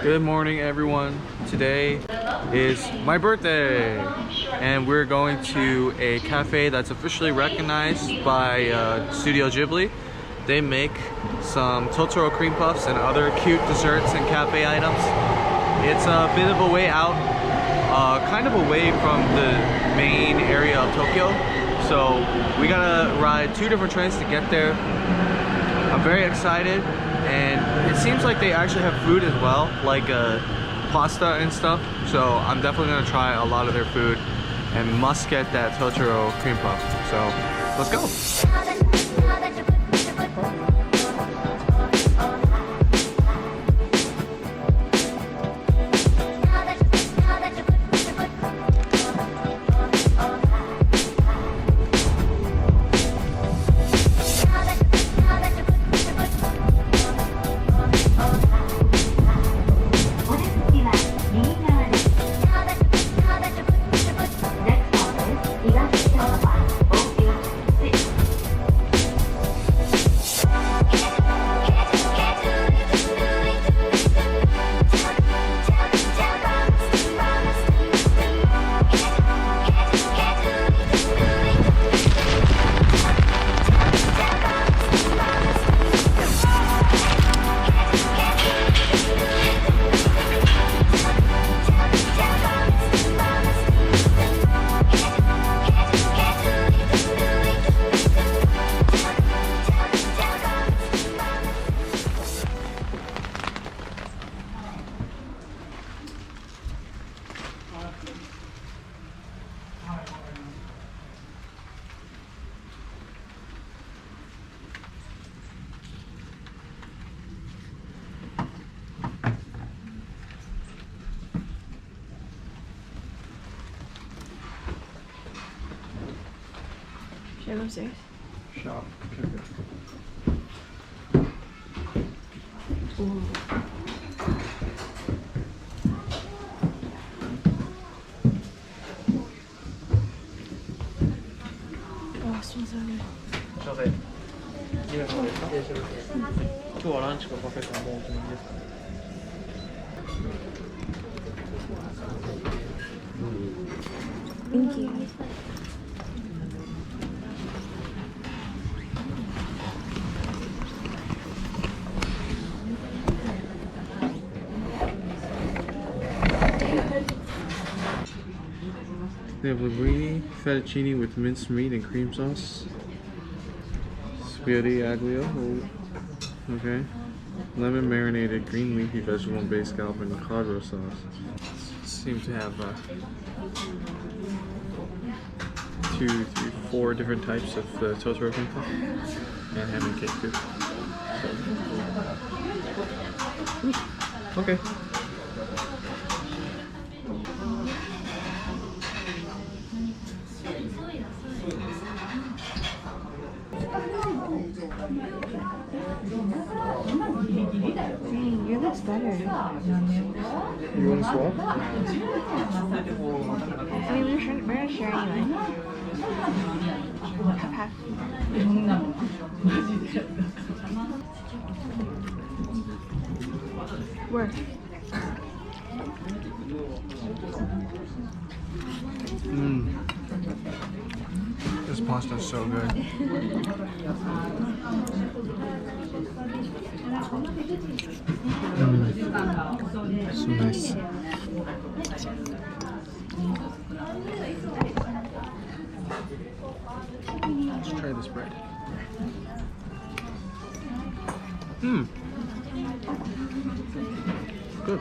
Good morning, everyone. Today is my birthday, and we're going to a cafe that's officially recognized by Studio Ghibli. They make some Totoro cream puffs and other cute desserts and cafe items. It's a bit of a way out, kind of away from the main area of Tokyo. So we gotta ride 2 different trains to get there. I'm very excited. And it seems like they actually have food as well, like pasta and stuff. So I'm definitely gonna try a lot of their food and must get that Totoro cream puff. So let's go. Should I go upstairs? Shop. Ooh. Oh, it smells so good. 消費2名様ですか？今日はランチかカフェかもお決まりですか？ Thank you. They have linguine, fettuccine with minced meat and cream sauce. Spaghetti aglio. Oh, okay. Lemon marinated green leafy vegetable based scallop and cod roast sauce. Seem to have 2, 3, 4 different types of Totoro cream puff and ham and cake too. So. Okay. Dang, yours looks better. You want to swap? I mean, we're gonna share anyway. Half. Where? This pasta is so good. So nice. Let's try this bread. Good.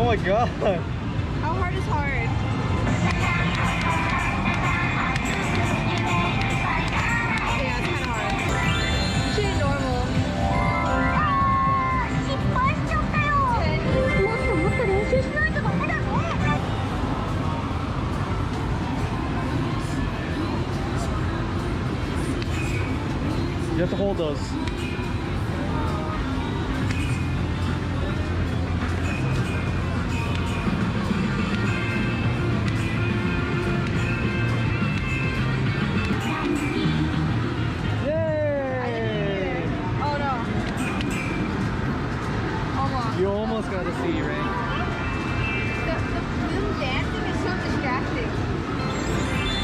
my god. How hard is hard? Yeah, it's kind of hard. You should do normal. You have to hold those. Yay! Oh no. Almost. You almost got to see, right? Them dancing is so distracting.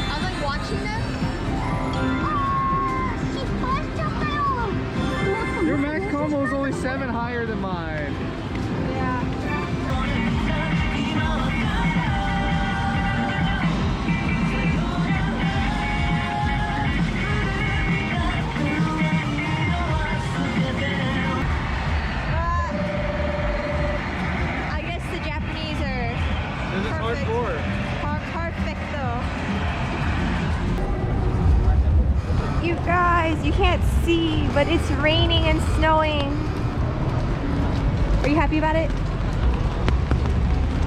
I'm like watching them. Your max combo is only 7 higher than mine. Yeah. I guess the Japanese are This is perfect. hardcore. Perfecto. You guys, you can't see, but it's raining and snowing. Are you happy about it?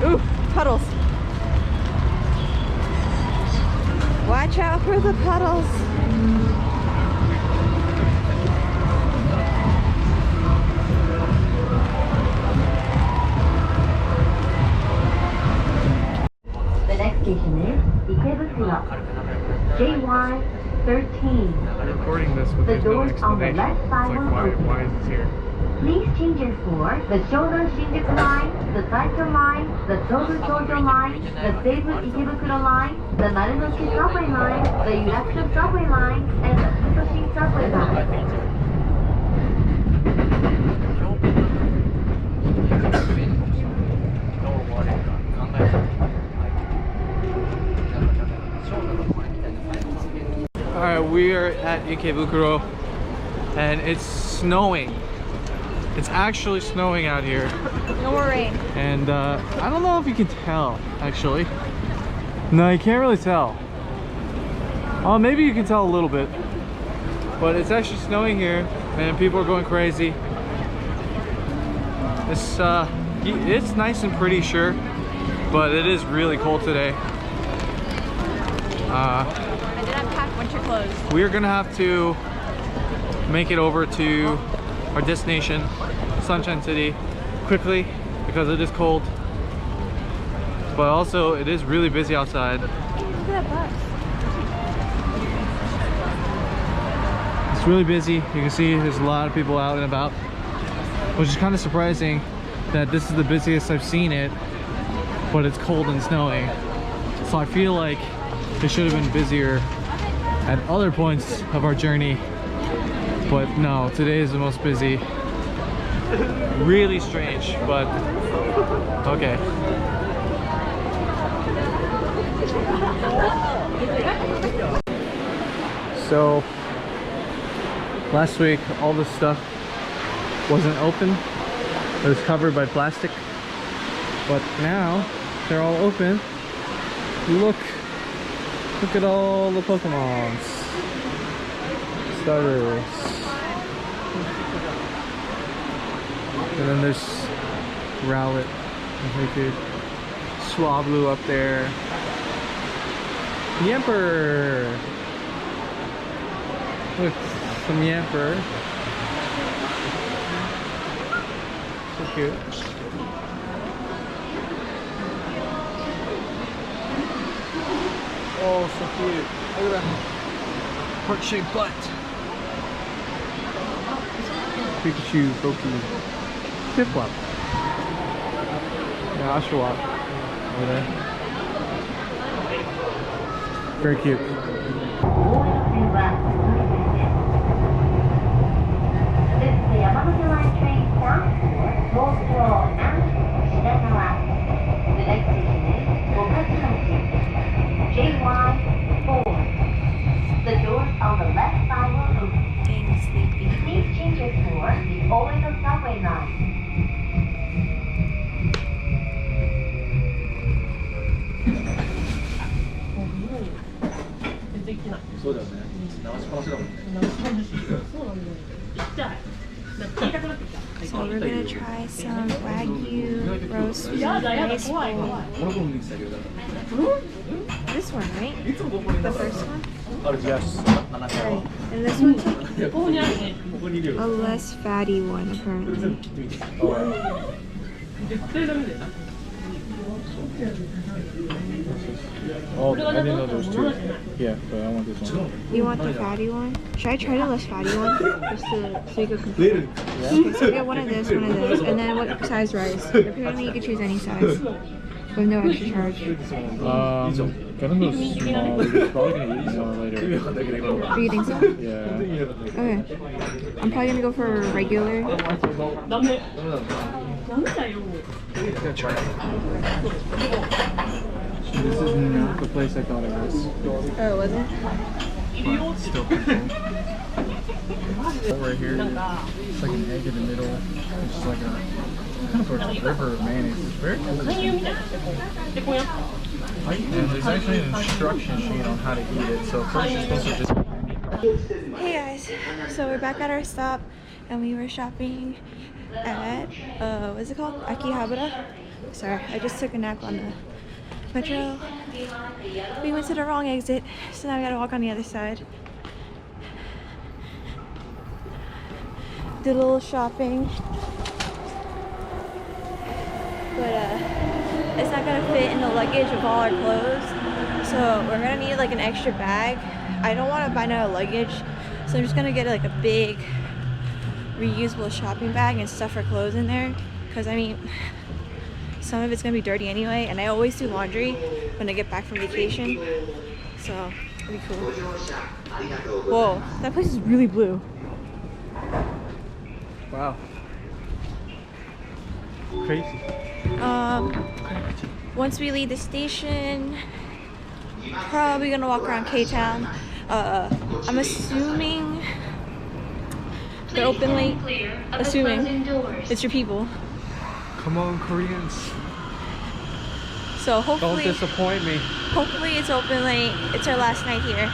Ooh, puddles. Watch out for the puddles. The next station is Ikebukuro. JY 13. I'm recording this, but The there's no doors on the explanation. left It's side like, will open. why is this here? Please change it for the Shonan Shinjuku line, the Taito line, the Tobu Tojo line, the Seibu Ikebukuro line, the Marunouchi subway line, the Yurakucho subway line, and the Futoshin subway line. Alright, we are at Ikebukuro and it's snowing. It's actually snowing out here. No more rain. And I don't know if you can tell, actually. No, you can't really tell. Oh, maybe you can tell a little bit. But it's actually snowing here and people are going crazy. It's nice and pretty, sure, but it is really cold today. I did not pack winter clothes. We're gonna have to make it over to our destination, Sunshine City, quickly because it is cold. But also, it is really busy outside. Look at that bus. It's really busy. You can see there's a lot of people out and about, which is kind of surprising that this is the busiest I've seen it, but it's cold and snowing. So I feel like it should have been busier at other points of our journey, but no, today is the most busy. Really strange, but okay. So last week all this stuff wasn't open. It was covered by plastic, but now they're all open. Look at all the Pokemons, starters, and then there's Rowlet, Swablu up there, Yamper. Look, some Yamper. So cute. Oh, so cute. Look at that heart-shaped butt. Pikachu, Poki, Piplup. Yeah, Oshawott over there. Very cute. This is the Yamanote Line train bound for Tokyo and Shinagawa. The next station is Okazumachi. JY4. The doors on the left side will open. Getting sleepy. Please change it for the Oedo subway line. そうだよね。流しっぱなしだもんね。 So we're gonna try some Wagyu roast beef rice bowl. 俺も見てたけど。 This one, right? The first one? あるじゃん。7 Right. And this one too? ここにいるよ。 A less fatty one, apparently. Oh, I didn't know there was 2. Yeah, but I want this one. You want the fatty one? Should I try the less fatty one? Just to, so you can compare. Okay, so get one of this, and then what size rice? Apparently you can choose any size. With no extra charge. Gonna go small. We're probably gonna eat more later. Do you think so? Yeah. Okay. I'm probably gonna go for regular. This is not the place I thought it was. Oh, was it? Still controlled. Right here. It's like an egg in the middle. It's just like a kind of a river of mayonnaise. It's very cool. And there's actually an instruction sheet on how to eat it. So first you're supposed to just. Hey guys, so we're back at our stop and we were shopping at, what's it called? Akihabara? Sorry, I just took a nap on the metro. We went to the wrong exit, so now we gotta walk on the other side. Did a little shopping. But it's not gonna fit in the luggage of all our clothes. So we're gonna need like an extra bag. I don't want to buy no luggage, so I'm just gonna get like a big reusable shopping bag and stuff our clothes in there, because I mean some of it's gonna be dirty anyway, and I always do laundry when I get back from vacation, so it'll be cool. Whoa, that place is really blue. Wow. Crazy. Once we leave the station, probably gonna walk around K-Town. I'm assuming they're open late. Assuming it's your people. Come on, Koreans. So Don't hopefully, disappoint me. hopefully it's open late. It's our last night here.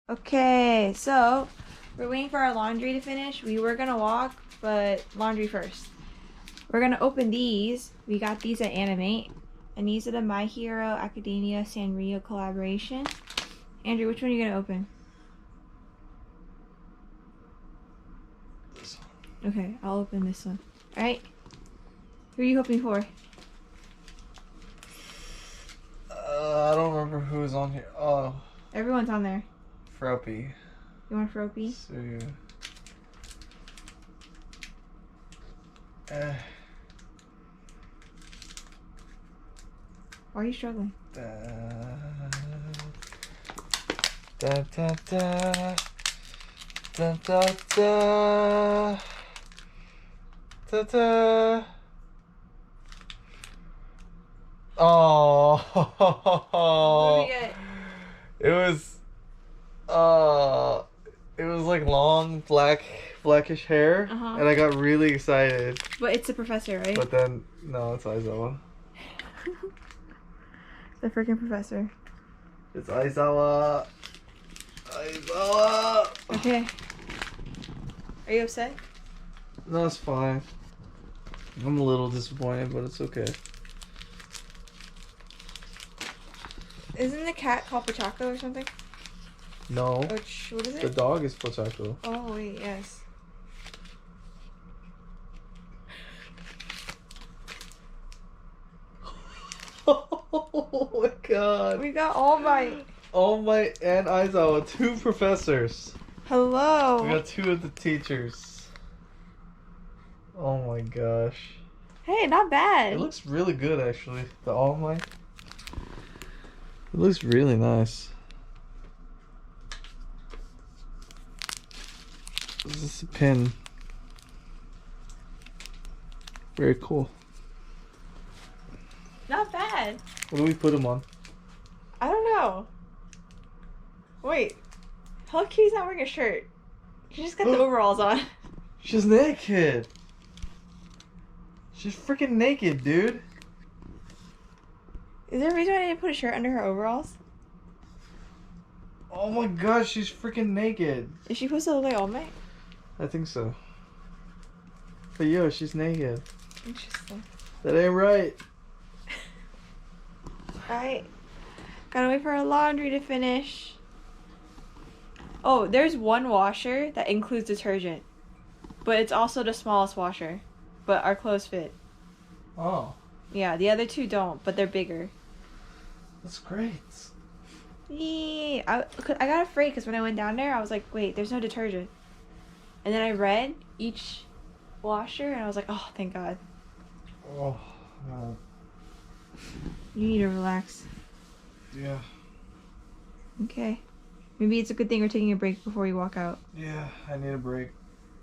Okay, so we're waiting for our laundry to finish. We were gonna walk, but laundry first. We're gonna open these. We got these at Animate. And these are the My Hero Academia Sanrio collaboration. Andrew, which one are you gonna open? This one. Okay, I'll open this one. Alright. Who are you hoping for? I don't remember who was on here. Oh, Everyone's on there. Froppy. You want Froppy? So, Why are you struggling? da, da, da, da, da, da, da, da, da. Oh, What do we get? it was like long blackish hair, Uh-huh. and I got really excited. But it's the professor, right? But then no, it's Aizawa. The freaking professor. It's Aizawa. Aizawa. Okay. Are you upset? No, it's fine. I'm a little disappointed, but it's okay. Isn't the cat called Pachaco or something? No, What is the it? dog is Potato. Oh wait, yes. Oh my god. We got All Might. All Might and Aizawa, 2 professors. Hello. We got 2 of the teachers. Oh my gosh. Hey, not bad. It looks really good actually. The All Might. It looks really nice. This is a pin. Very cool. Not bad. What do we put them on? I don't know. Wait. Hello Kitty's not wearing a shirt. She just got the overalls on. She's naked. She's freaking naked, dude. Is there a reason why I didn't put a shirt under her overalls? Oh my gosh, she's freaking naked. Is she supposed to look like All Might? I think so. But yo, she's naked. Interesting. That ain't right. Alright. Gotta wait for our laundry to finish. Oh, there's one washer that includes detergent. But it's also the smallest washer. But our clothes fit. Oh, Yeah, the other two don't, but they're bigger. that's great. Yee! I got afraid because when I went down there, I was like, wait, there's no detergent. And then I read each washer and I was like, oh, thank God. Oh, no. You need to relax. Yeah. Okay. Maybe it's a good thing we're taking a break before we walk out. Yeah, I need a break.